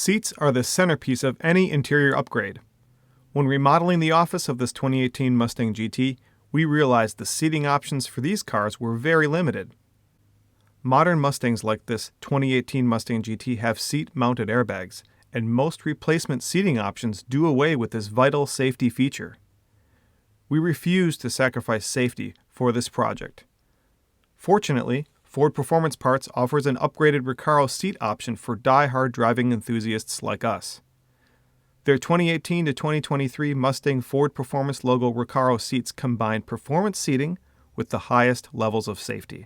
Seats are the centerpiece of any interior upgrade. When remodeling the office of this 2018 Mustang GT, we realized the seating options for these cars were very limited. Modern Mustangs like this 2018 Mustang GT have seat-mounted airbags, and most replacement seating options do away with this vital safety feature. We refuse to sacrifice safety for this project. Fortunately, Ford Performance Parts offers an upgraded Recaro seat option for die-hard driving enthusiasts like us. Their 2018 to 2023 Mustang Ford Performance Logo Recaro seats combine performance seating with the highest levels of safety.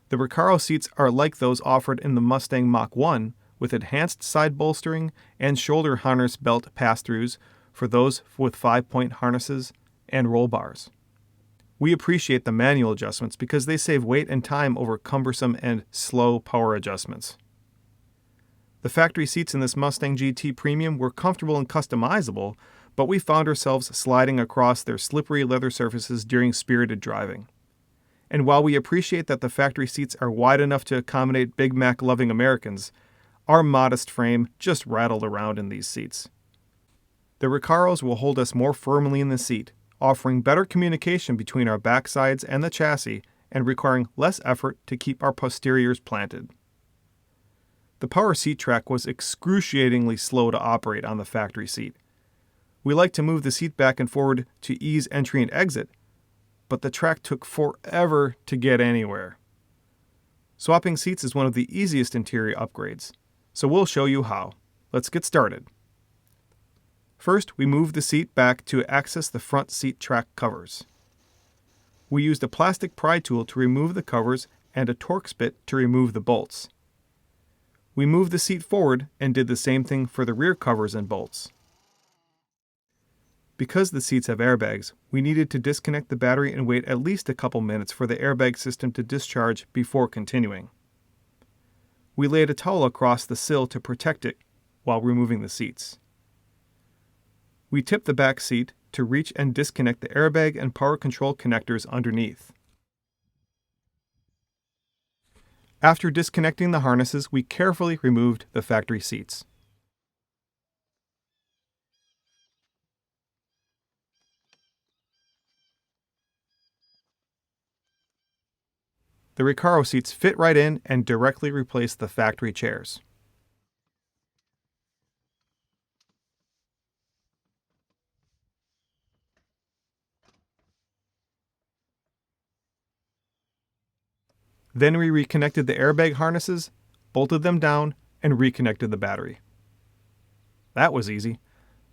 The Recaro seats are like those offered in the Mustang Mach 1, with enhanced side bolstering and shoulder harness belt pass-throughs for those with 5-point harnesses and roll bars. We appreciate the manual adjustments because they save weight and time over cumbersome and slow power adjustments. The factory seats in this Mustang GT Premium were comfortable and customizable, but we found ourselves sliding across their slippery leather surfaces during spirited driving. And while we appreciate that the factory seats are wide enough to accommodate Big Mac-loving Americans, our modest frame just rattled around in these seats. The Recaros will hold us more firmly in the seat, offering better communication between our backsides and the chassis and requiring less effort to keep our posteriors planted. The power seat track was excruciatingly slow to operate on the factory seat. We like to move the seat back and forward to ease entry and exit, but the track took forever to get anywhere. Swapping seats is one of the easiest interior upgrades, so we'll show you how. Let's get started. First, we move the seat back to access the front seat track covers. We used a plastic pry tool to remove the covers and a Torx bit to remove the bolts. We moved the seat forward and did the same thing for the rear covers and bolts. Because the seats have airbags, we needed to disconnect the battery and wait at least a couple minutes for the airbag system to discharge before continuing. We laid a towel across the sill to protect it while removing the seats. We tipped the back seat to reach and disconnect the airbag and power control connectors underneath. After disconnecting the harnesses, we carefully removed the factory seats. The Recaro seats fit right in and directly replace the factory chairs. Then we reconnected the airbag harnesses, bolted them down, and reconnected the battery. That was easy.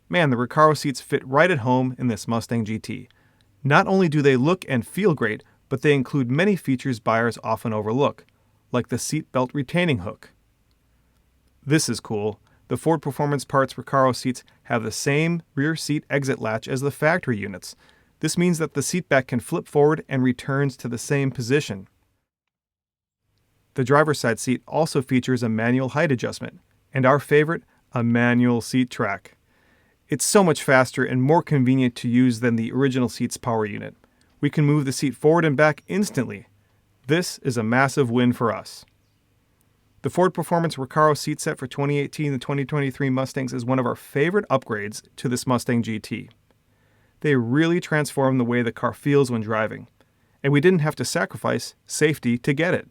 Man, the Recaro seats fit right at home in this Mustang GT. Not only do they look and feel great, but they include many features buyers often overlook, like the seat belt retaining hook. This is cool. The Ford Performance Parts Recaro seats have the same rear seat exit latch as the factory units. This means that the seat back can flip forward and returns to the same position. The driver's side seat also features a manual height adjustment, and our favorite, a manual seat track. It's so much faster and more convenient to use than the original seat's power unit. We can move the seat forward and back instantly. This is a massive win for us. The Ford Performance Recaro seat set for 2018 and 2023 Mustangs is one of our favorite upgrades to this Mustang GT. They really transform the way the car feels when driving, and we didn't have to sacrifice safety to get it.